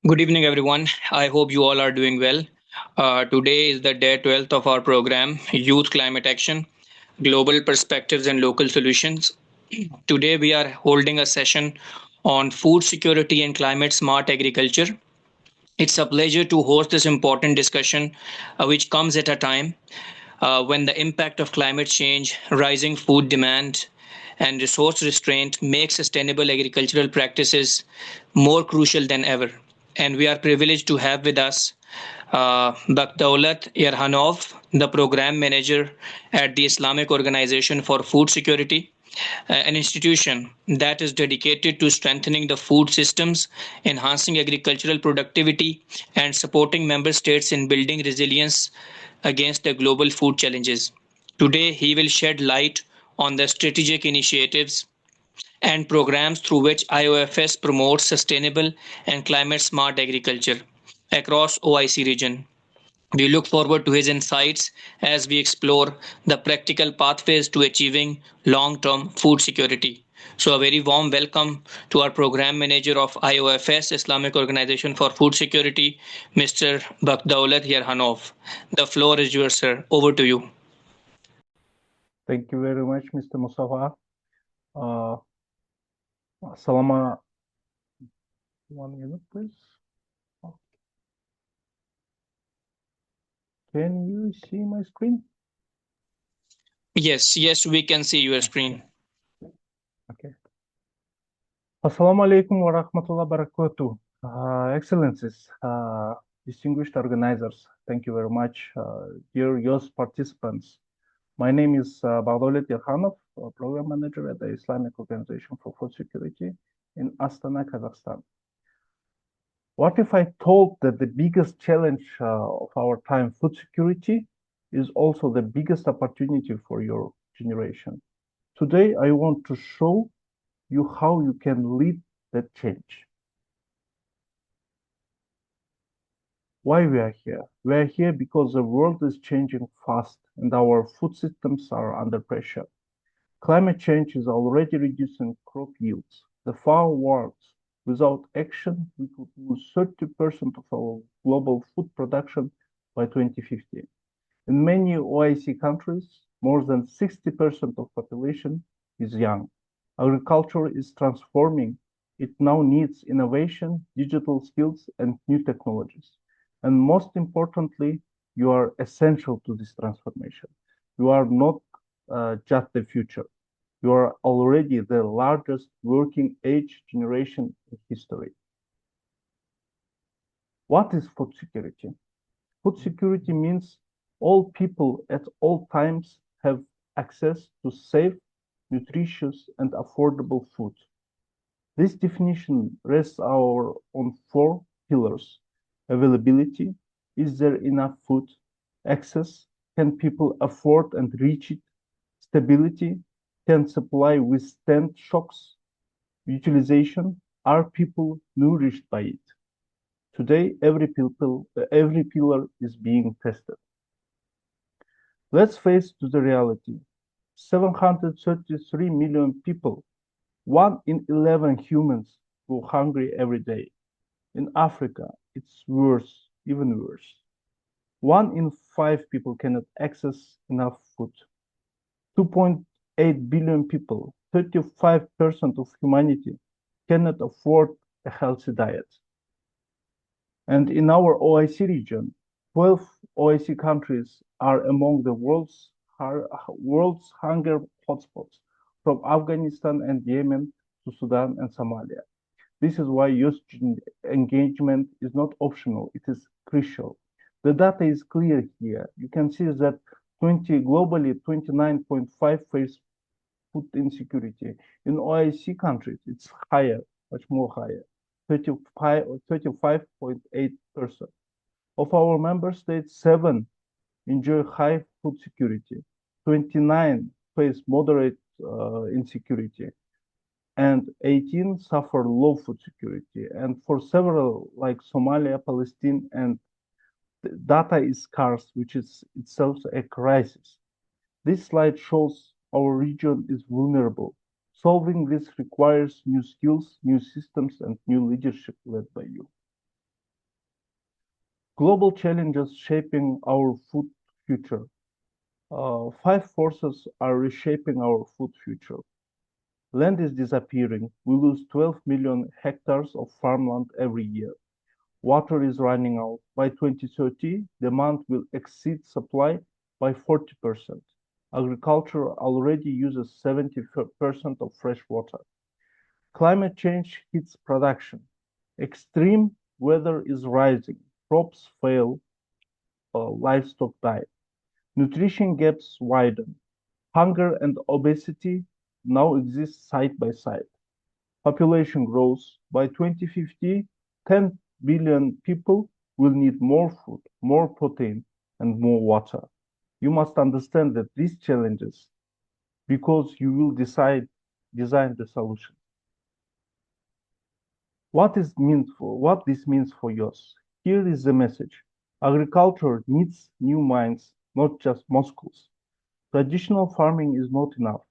Good evening, everyone. I hope you all are doing well. Today is the day 12th of our program, Youth Climate Action, Global Perspectives and Local Solutions. Today, we are holding a session on food security and climate smart agriculture. It's a pleasure to host this important discussion, which comes at a time when the impact of climate change, rising food demand, and resource restraint make sustainable agricultural practices more crucial than ever. And we are privileged to have with us BAKDAULET YERKHANOV, the program manager at the Islamic Organization for Food Security, an institution that is dedicated to strengthening the food systems, enhancing agricultural productivity, and supporting member states in building resilience against the global food challenges. Today, he will shed light on the strategic initiatives and programs through which Iofs promotes sustainable and climate smart agriculture across OIC region. We look forward to his insights as we explore the practical pathways to achieving long-term food security. So a very warm welcome to our program manager of IOFS, Islamic Organization for Food Security, Mr. Bakdaulet Yerhanov. The floor is yours, sir. Over to you. Thank you very much, Mr. Mustafa. Uh, Salama, 1 minute, please. Can you see my screen? Yes, we can see your screen. Okay. Assalamu alaikum wa rahmatullahi wa barakatuh. Excellencies, distinguished organizers, thank you very much. Dear YOS participants, my name is BAKDAULET YERKHANOV, Program Manager at the Islamic Organization for Food Security in Astana, Kazakhstan. What if I told that the biggest challenge of our time, food security, is also the biggest opportunity for your generation? Today, I want to show you how you can lead that change. Why we are here? We are here because the world is changing fast and our food systems are under pressure. Climate change is already reducing crop yields. The FAO warns without action, we could lose 30% of our global food production by 2050. In many OIC countries, more than 60% of population is young. Agriculture is transforming. It now needs innovation, digital skills, and new technologies. And most importantly, you are essential to this transformation. You are not just the future. You are already the largest working age generation in history. What is food security? Food security means all people at all times have access to safe, nutritious, and affordable food. This definition rests on four pillars: availability, is there enough food? Access, can people afford and reach it? Stability, can supply withstand shocks? Utilization, are people nourished by it? Today, every pillar is being tested. Let's face to the reality. 733 million people, 1 in 11 humans, go hungry every day. In Africa, it's worse, even worse. 1 in 5 people cannot access enough food. 2.8 billion people, 35% of humanity, cannot afford a healthy diet. And in our OIC region, 12 OIC countries are among the world's hunger hotspots, from Afghanistan and Yemen to Sudan and Somalia. This is why youth engagement is not optional, it is crucial. The data is clear here. You can see that globally, 29.5 face food insecurity. In OIC countries, it's higher, much more higher, 35.8%. Of our member states, 7 enjoy high food security, 29 face moderate insecurity, and 18 suffer low food security. And for several, like Somalia, Palestine, and data is scarce, which is itself a crisis. This slide shows our region is vulnerable. Solving this requires new skills, new systems, and new leadership led by you. Global challenges shaping our food future. Five forces are reshaping our food future. Land is disappearing. We lose 12 million hectares of farmland every year. Water is running out. By 2030, demand will exceed supply by 40%. Agriculture already uses 70% of fresh water. Climate change hits production. Extreme weather is rising. Crops fail, livestock die. Nutrition gaps widen. Hunger and obesity now exist side by side. Population grows. By 2050, 10 billion people will need more food, more protein, and more water. You must understand that these challenges because you will design the solution. What this means for yours? Here is the message. Agriculture needs new minds, not just muscles. Traditional farming is not enough.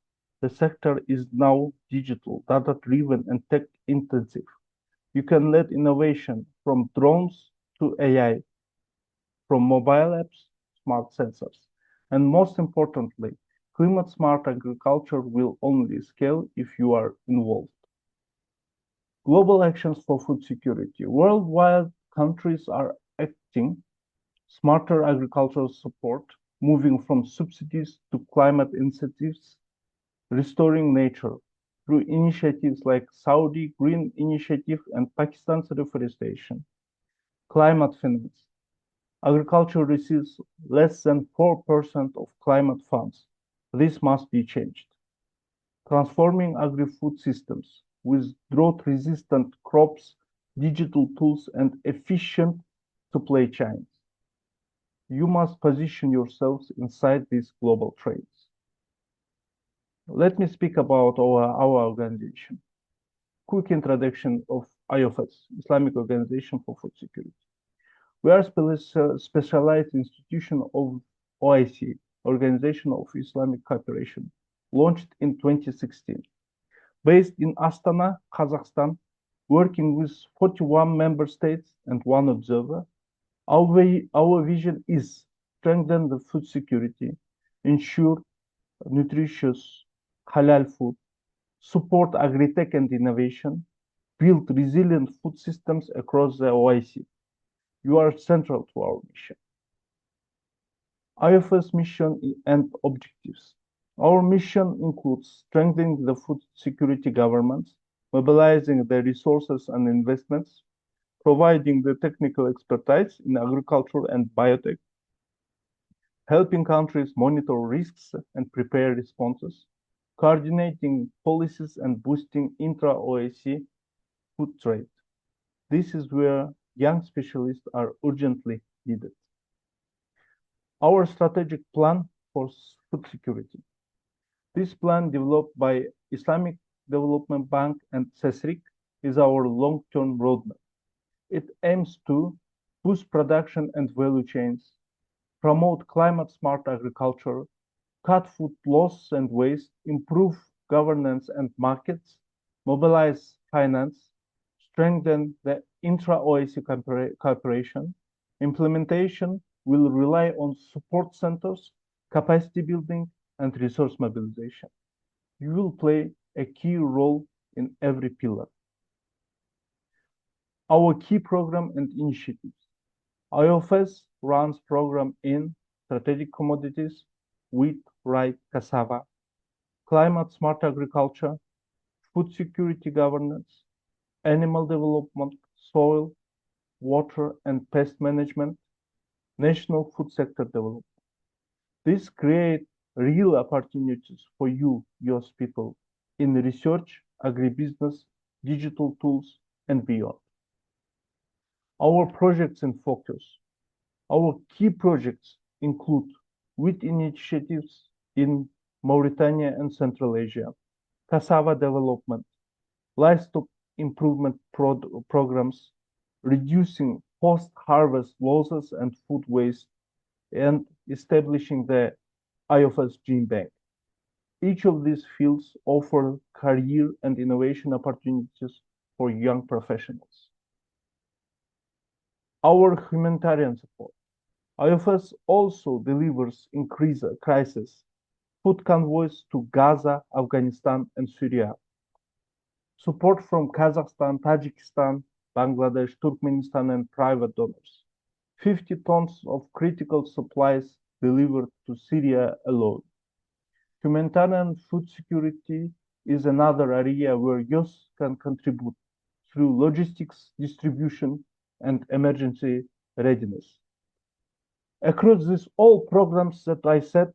The sector is now digital, data-driven, and tech-intensive. You can lead innovation from drones to AI, from mobile apps, smart sensors. And most importantly, climate-smart agriculture will only scale if you are involved. Global actions for food security. Worldwide, countries are acting smarter agricultural support, moving from subsidies to climate incentives, restoring nature through initiatives like Saudi Green Initiative and Pakistan's reforestation. Climate finance. Agriculture receives less than 4% of climate funds. This must be changed. Transforming agri-food systems with drought-resistant crops, digital tools, and efficient supply chains. You must position yourselves inside these global trends. Let me speak about our organization. Quick introduction of Iofs, Islamic Organization for Food Security. We are a specialized institution of OIC, Organization of Islamic Cooperation, launched in 2016. Based in Astana, Kazakhstan, working with 41 member states and one observer, our vision is strengthen the food security, ensure nutritious halal food, support agri-tech and innovation, build resilient food systems across the OIC. You are central to our mission. Iofs mission and objectives. Our mission includes strengthening the food security governance, mobilizing the resources and investments, providing the technical expertise in agriculture and biotech, helping countries monitor risks and prepare responses, coordinating policies and boosting intra-OAC food trade. This is where young specialists are urgently needed. Our strategic plan for food security. This plan developed by Islamic Development Bank and CESRIC is our long-term roadmap. It aims to boost production and value chains, promote climate-smart agriculture, cut food loss and waste, improve governance and markets, mobilize finance, strengthen the intra-OAC cooperation. Implementation will rely on support centers, capacity building, and resource mobilization. You will play a key role in every pillar. Our key program and initiatives. Iofs runs program in strategic commodities, wheat, rye, cassava, climate smart agriculture, food security governance, animal development, soil, water and pest management, national food sector development. This creates real opportunities for you, your people, in research, agribusiness, digital tools, and beyond. Our projects in focus. Our key projects include wheat initiatives in Mauritania and Central Asia, cassava development, livestock improvement programs, reducing post-harvest losses and food waste, and establishing the Iofs Gene Bank. Each of these fields offer career and innovation opportunities for young professionals. Our humanitarian support. Iofs also delivers in crisis food convoys to Gaza, Afghanistan, and Syria. Support from Kazakhstan, Tajikistan, Bangladesh, Turkmenistan, and private donors. 50 tons of critical supplies delivered to Syria alone. Humanitarian food security is another area where youth can contribute through logistics, distribution, and emergency readiness. Across these all programs that I said,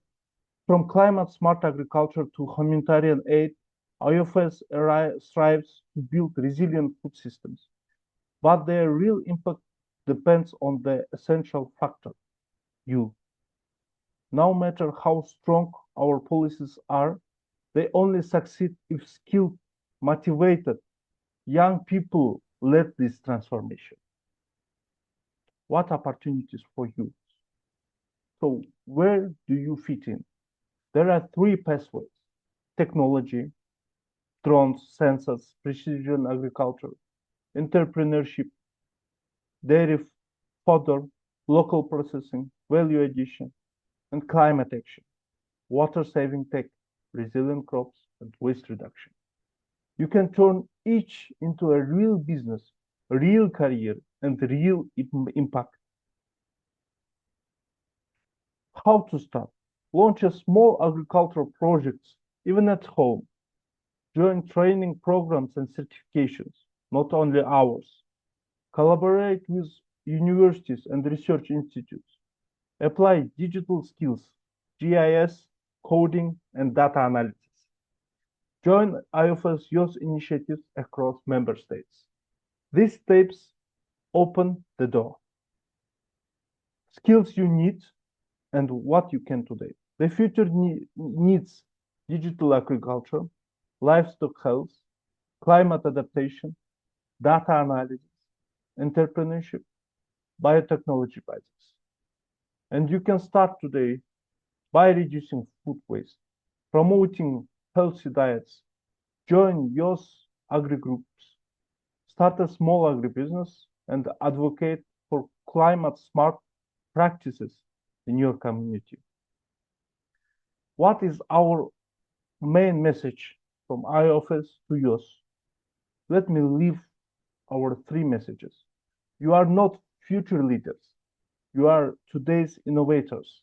from climate smart agriculture to humanitarian aid, IFS strives to build resilient food systems. But their real impact depends on the essential factor, you. No matter how strong our policies are, they only succeed if skilled, motivated, young people lead this transformation. What opportunities for you? So, where do you fit in? There are three pathways: technology, drones, sensors, precision agriculture, entrepreneurship, dairy fodder, local processing, value addition, and climate action, water saving tech, resilient crops, and waste reduction. You can turn each into a real business, a real career, and real impact. How to start? Launch a small agricultural projects, even at home. Join training programs and certifications, not only ours. Collaborate with universities and research institutes. Apply digital skills, GIS, coding, and data analysis. Join Iofs youth initiatives across member states. These steps open the door. Skills you need and what you can today. The future needs digital agriculture, livestock health, climate adaptation, data analysis, entrepreneurship, biotechnology basics. And you can start today by reducing food waste, promoting healthy diets, join youth agri groups, start a small agribusiness, and advocate for climate smart practices in your community. What is our main message from IOFS to youth? Let me leave our three messages. You are not future leaders. You are today's innovators.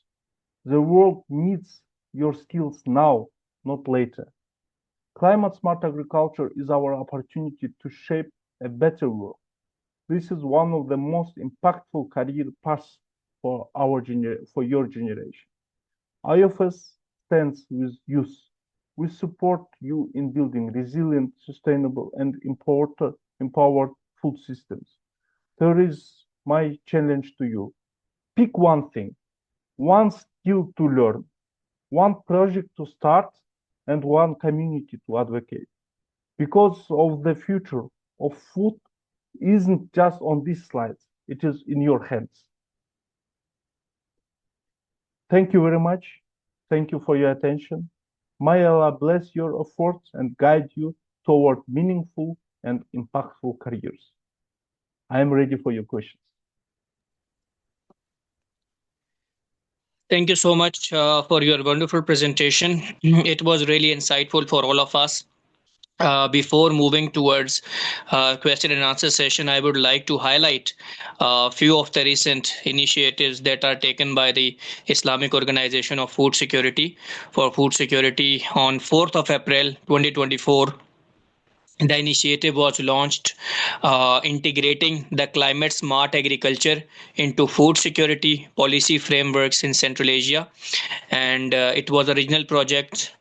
The world needs your skills now, not later. Climate smart agriculture is our opportunity to shape a better world. This is one of the most impactful career paths for your generation. IFS stands with youth. We support you in building resilient, sustainable, and empowered food systems. Here is my challenge to you. Pick one thing, one skill to learn, one project to start, and one community to advocate. Because of the future of food isn't just on these slides, it is in your hands. Thank you very much. Thank you for your attention. May Allah bless your efforts and guide you toward meaningful and impactful careers. I am ready for your questions. Thank you so much for your wonderful presentation. It was really insightful for all of us. Before moving towards question and answer session, I would like to highlight a few of the recent initiatives that are taken by the Islamic Organization of Food Security for food security on 4th of April 2024. The initiative was launched integrating the climate smart agriculture into food security policy frameworks in Central Asia. And it was a regional project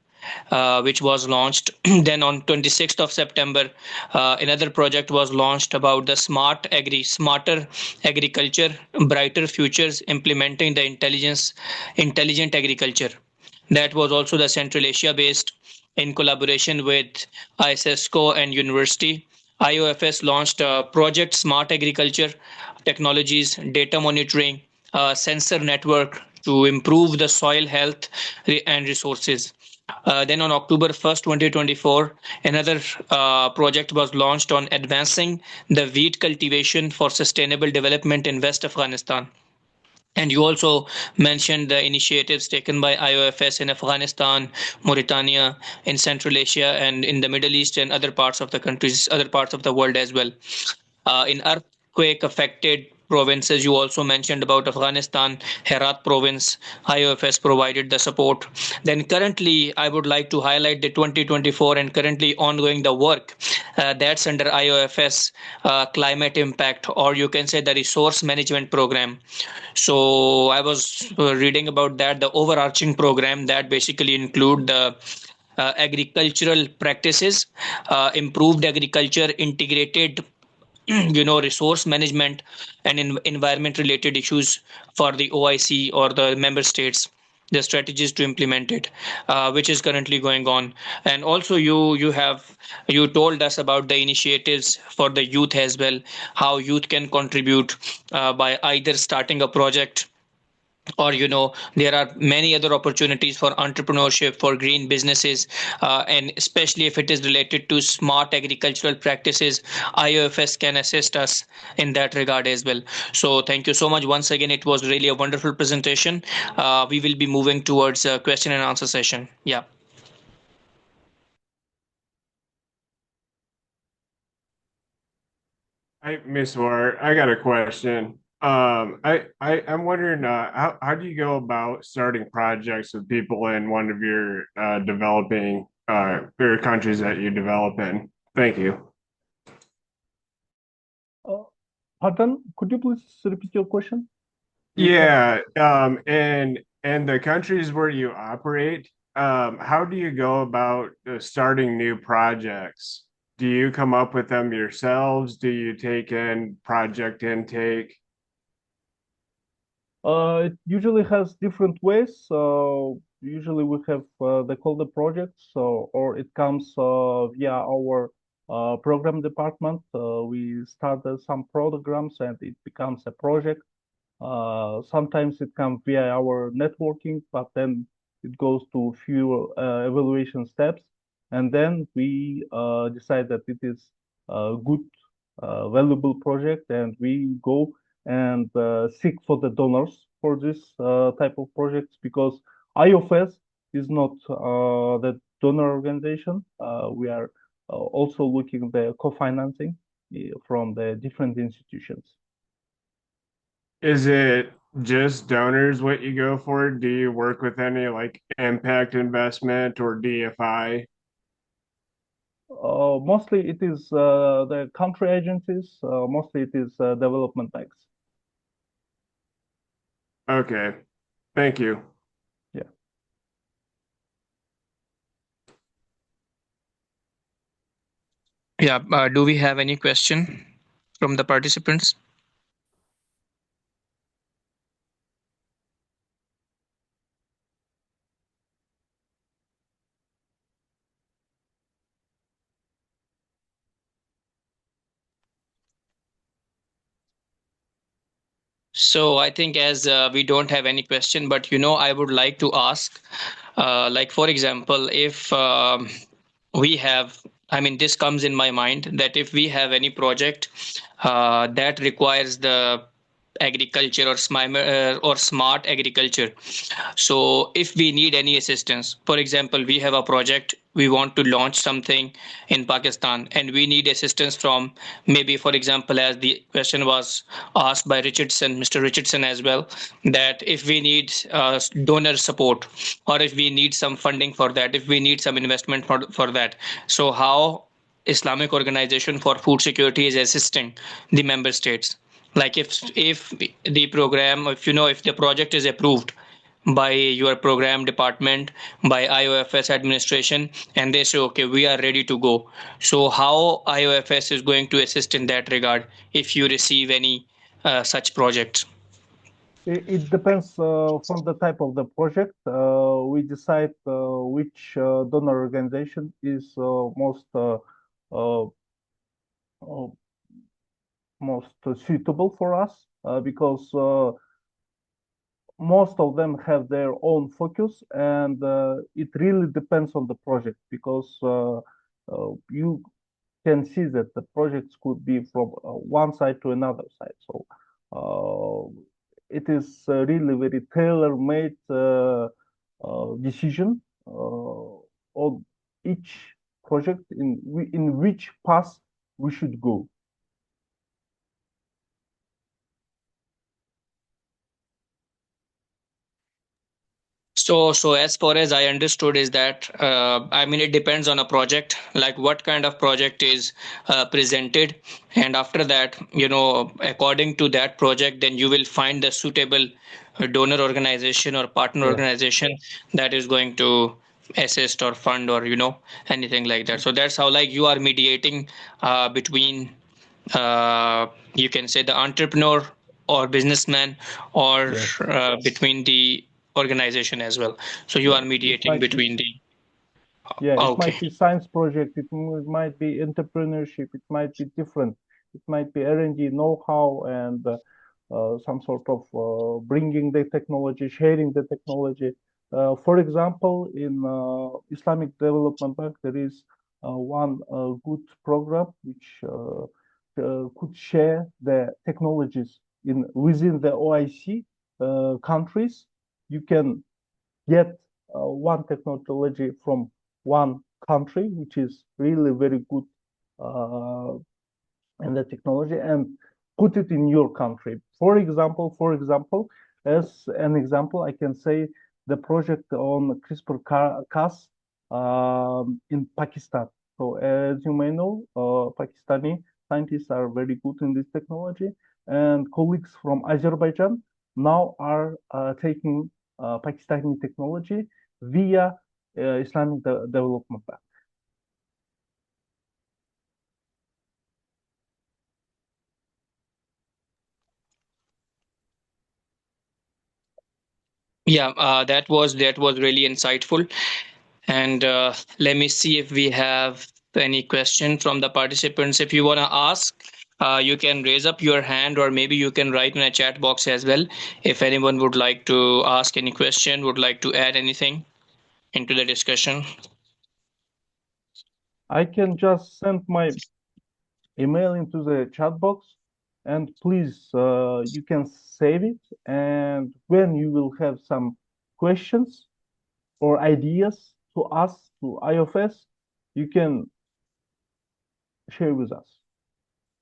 which was launched. Then on 26th of September, another project was launched about the smarter agriculture, brighter futures, implementing the intelligent agriculture. That was also the Central Asia based in collaboration with ISSCO and university. IOFS launched Project Smart Agriculture Technologies, Data Monitoring, Sensor Network to improve the soil health and resources. Then on October 1st, 2024, another project was launched on advancing the wheat cultivation for sustainable development in West Afghanistan. And you also mentioned the initiatives taken by Iofs in Afghanistan, Mauritania, in Central Asia, and in the Middle East and other parts of the countries, other parts of the world as well. In earthquake affected provinces, you also mentioned about Afghanistan, Herat province, IOFS provided the support. Then currently, I would like to highlight the 2024 and currently ongoing the work that's under IOFS climate impact, or you can say the resource management program. So I was reading about that, the overarching program that basically include the agricultural practices, improved agriculture, integrated resource management and environment related issues for the OIC or the member states, the strategies to implement it, which is currently going on. And also you told us about the initiatives for the youth as well, how youth can contribute by either starting a project, or there are many other opportunities for entrepreneurship, for green businesses, and especially if it is related to smart agricultural practices, IOFS can assist us in that regard as well. So thank you so much once again. It was really a wonderful presentation. We will be moving towards a question and answer session. Yeah. Miss Ward, I got a question. I'm wondering, how do you go about starting projects with people in one of your developing your countries that you develop in? Thank you. Uh, Pardon, could you please repeat your question? Yeah, and the countries where you operate, how do you go about starting new projects? Do you come up with them yourselves? Do you take in project intake? It usually has different ways. Usually we have they call the projects, or it comes via our program department. We start some programs and it becomes a project. Sometimes it comes via our networking, but then it goes to few evaluation steps, and then we decide that it is a good, valuable project, and we go and seek for the donors for this type of projects, because IOFS is not the donor organization. We are also looking the co-financing from the different institutions. Is it just donors what you go for? Do you work with any like impact investment or DFI? Mostly it is the country agencies, mostly it is development banks. Okay, thank you. Yeah. Yeah. Do we have any question from the participants? So I think as we don't have any question, but I would like to ask, like for example, if we have, I mean, this comes in my mind that if we have any project that requires the agriculture or smart agriculture. So if we need any assistance, for example, we have a project, we want to launch something in Pakistan, and we need assistance from, maybe for example, as the question was asked by Mr. Richardson as well, that if we need donor support, or if we need some funding for that, if we need some investment for that. So how Islamic Organization for Food Security is assisting the member states? Like if the program, if the project is approved by your program department, by IOFS administration, and they say, okay, we are ready to go. So how IOFS is going to assist in that regard if you receive any such projects? It depends from the type of the project. We decide which donor organization is uh, uh, most suitable for us, because most of them have their own focus, and it really depends on the project, because you can see that the projects could be from one side to another side. So it is really very tailor-made decision on each project in which path we should go. So as far as I understood is that, I mean, it depends on a project, like what kind of project is presented. And after that, according to that project, then you will find the suitable donor organization or partner Yeah. organization that is going to assist or fund or, anything like that. So that's how, like, you are mediating between, you can say, the entrepreneur or businessman, or Yes. between the organization as well. So you are Yes. It mediating might be. between the. Yeah, it Okay. might be science project, it might be entrepreneurship, it might be different. It might be R&D know-how, and some sort of bringing the technology, sharing the technology. For example, in Islamic Development Bank, there is one good program which could share the technologies within the OIC countries. You can get one technology from one country, which is really very good uh, in the technology, and put it in your country. For example, as an example, I can say the project on CRISPR-Cas in Pakistan. So as you may know, Pakistani scientists are very good in this technology, and colleagues from Azerbaijan now are taking Pakistani technology via Islamic Development Bank. Yeah, that was really insightful. And let me see if we have any question from the participants. If you want to ask, you can raise up your hand, or maybe you can write in a chat box as well. If anyone would like to ask any question, would like to add anything into the discussion. I can just send my email into the chat box, and please you can save it, and when you will have some questions or ideas to us, to Iofs, you can share with us,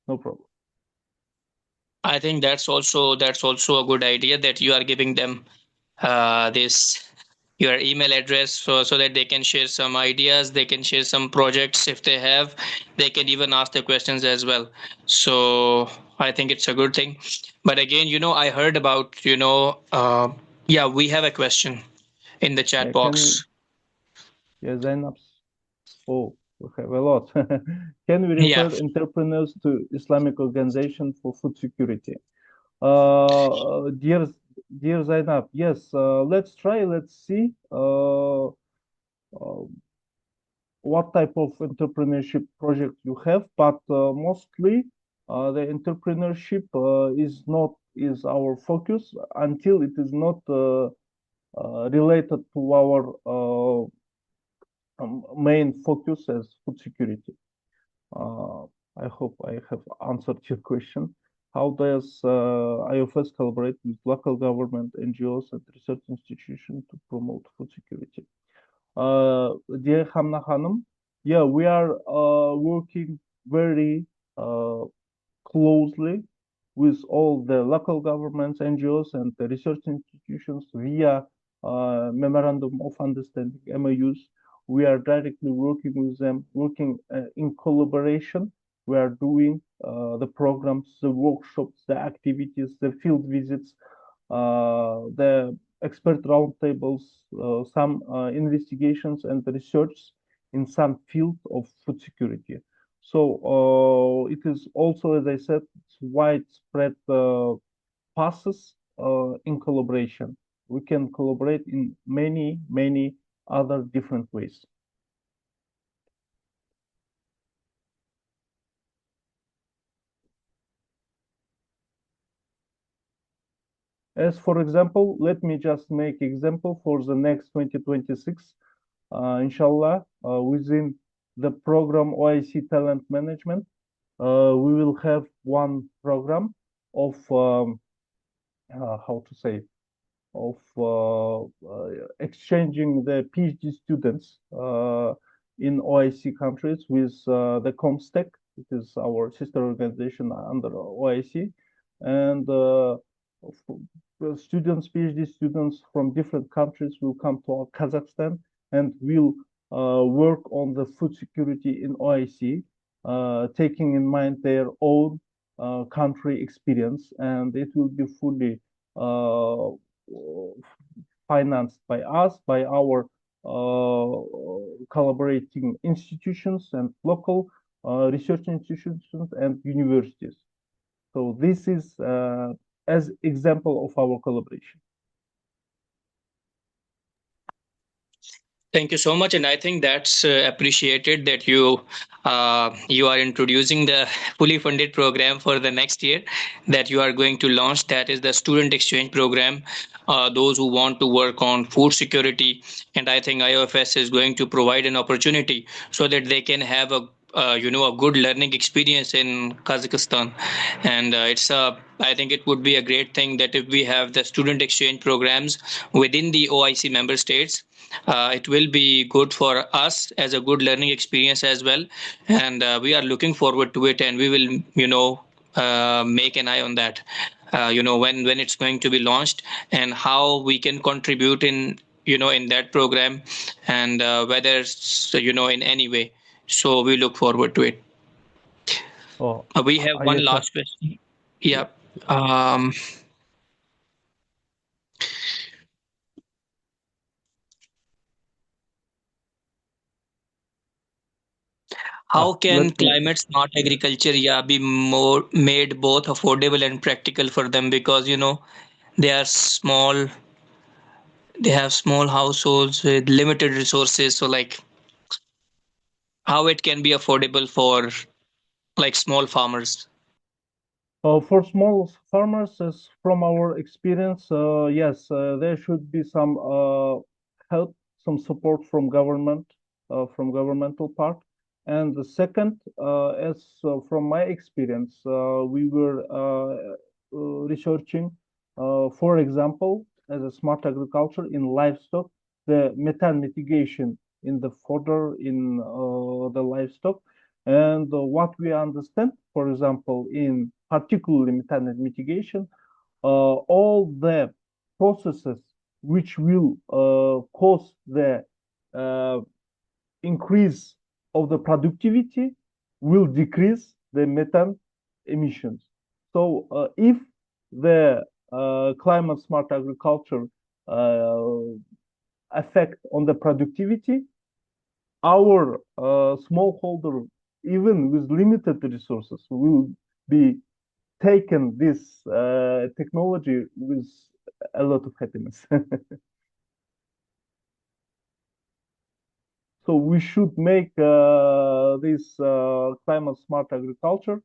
no problem. I think that's also a good idea, that you are giving them this your email address, so that they can share some ideas, they can share some projects if they have, they can even ask the questions as well. So I think it's a good thing. But again, I heard about, yeah, we have a question in the chat Can we, box. yeah, Zainabs, oh, we have a lot. Can we Yeah. refer entrepreneurs to Islamic Organization for Food Security? Dear, dear Zainab, yes, let's try, let's see what type of entrepreneurship project you have, but mostly the entrepreneurship is our focus until it is not related to our main focus as food security. Uh, I hope I have answered your question. How does IFS collaborate with local government, NGOs, and research institutions to promote food security? Dear Hamna Hanım, yeah, we are working very uh, closely with all the local governments, NGOs, and the research institutions via Memorandum of Understanding, MOUs. We are directly working with them, working in collaboration. We are doing the programs, the workshops, the activities, the field visits, the expert roundtables, some investigations and research in some field of food security. So it is also, as I said, it's widespread passes in collaboration. We can collaborate in many, many other different ways. As for example, let me just make example for the next 2026, inshallah, within the program OIC Talent Management, we will have one program of how to say of exchanging the PhD students in OIC countries with the ComStack. It is our sister organization under OIC, and students, PhD students from different countries will come to Kazakhstan and will work on the food security in OIC, taking in mind their own country experience, and it will be fully uh, financed by us, by our collaborating institutions and local research institutions and universities. So this is as example of our collaboration. Thank you so much, and I think that's appreciated that you are introducing the fully funded program for the next year that you are going to launch. That is the student exchange program. Those who want to work on food security, and I think IOFS is going to provide an opportunity so that they can have a good learning experience in Kazakhstan, and I think it would be a great thing that if we have the student exchange programs within the OIC member states, it will be good for us as a good learning experience as well, and we are looking forward to it, and we will make an eye on that, when it's going to be launched and how we can contribute in that program, and whether in any way. So we look forward to it. Oh, We have one yes, last question. yes. Yeah. um, how can Let me. climate smart agriculture, be more made both affordable and practical for them, because they are small, they have small households with limited resources, so like how it can be affordable for like small farmers. For small farmers, as from our experience, yes, there should be some help, some support from governmental part. And the second, as from my experience, we were researching, for example, as a smart agriculture in livestock, the methane mitigation in the fodder in the livestock. And what we understand, for example, in particularly methane mitigation, all the processes which will cause the uh, increase of the productivity will decrease the methane emissions. So if the climate smart agriculture uh, effect on the productivity, our smallholder, even with limited resources, will be taken this technology with a lot of happiness. So we should make this climate smart agriculture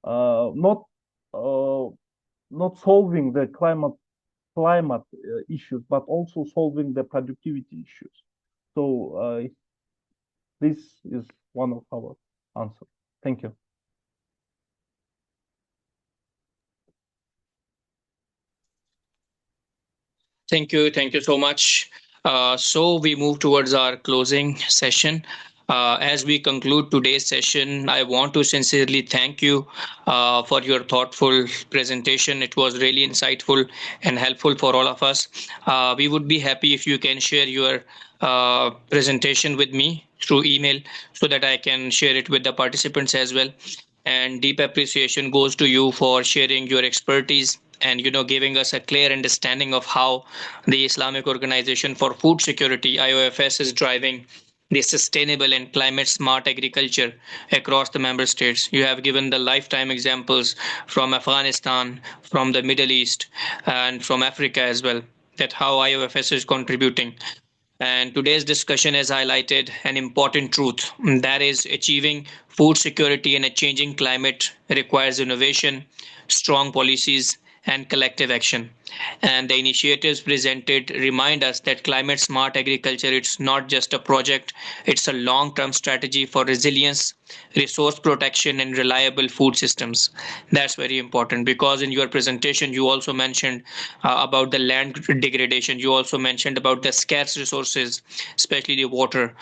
not uh, not solving the climate issues, but also solving the productivity issues. So this is one of our answers. Thank you. Thank you so much. So we move towards our closing session. As we conclude today's session, I want to sincerely thank you for your thoughtful presentation. It was really insightful and helpful for all of us. We would be happy if you can share your presentation with me through email so that I can share it with the participants as well. And deep appreciation goes to you for sharing your expertise and giving us a clear understanding of how the Islamic Organization for Food Security IOFS is driving the sustainable and climate smart agriculture across the member states. You have given the lifetime examples from Afghanistan, from the Middle East, and from Africa as well, that how IOFS is contributing. And today's discussion has highlighted an important truth, that is, achieving food security in a changing climate requires innovation, strong policies, and collective action. And the initiatives presented remind us that climate smart agriculture, it's not just a project, it's a long term strategy for resilience, resource protection, and reliable food systems. That's very important, because in your presentation you also mentioned about the land degradation, you also mentioned about the scarce resources, especially the water,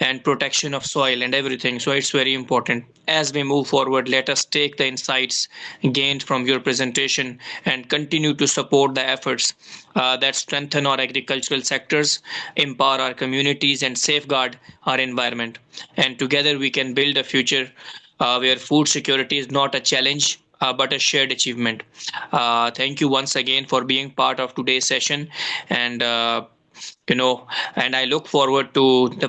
and protection of soil and everything. So it's very important. As we move forward, let us take the insights gained from your presentation and continue to support the efforts that strengthen our agricultural sectors, empower our communities, and safeguard our environment. And together we can build a future where food security is not a challenge, but a shared achievement. Thank you once again for being part of today's session, and you know and I look forward to the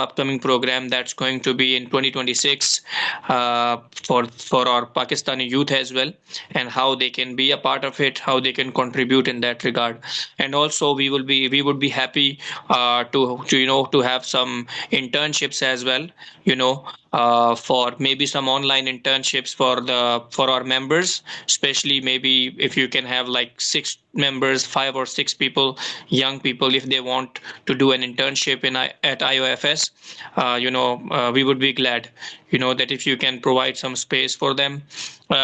upcoming program that's going to be in 2026, for our Pakistani youth as well, and how they can be a part of it, how they can contribute in that regard. And also we would be happy to have some internships as well, for maybe some online internships for our members, especially maybe if you can have like 6 members, 5 or 6 people, young people, if they want to do an internship at Iofs. We would be glad, that if you can provide some space for them,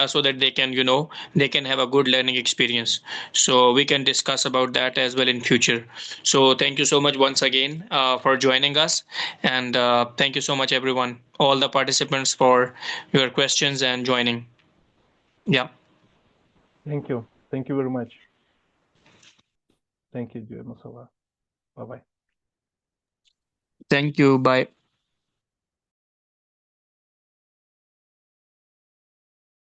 so that they can have a good learning experience. So we can discuss about that as well in future. So thank you so much once again for joining us, and thank you so much everyone, all the participants, for your questions and joining. Yeah. Thank you. Thank you very much. Thank you, dear Musala. Bye bye. Thank you. Bye.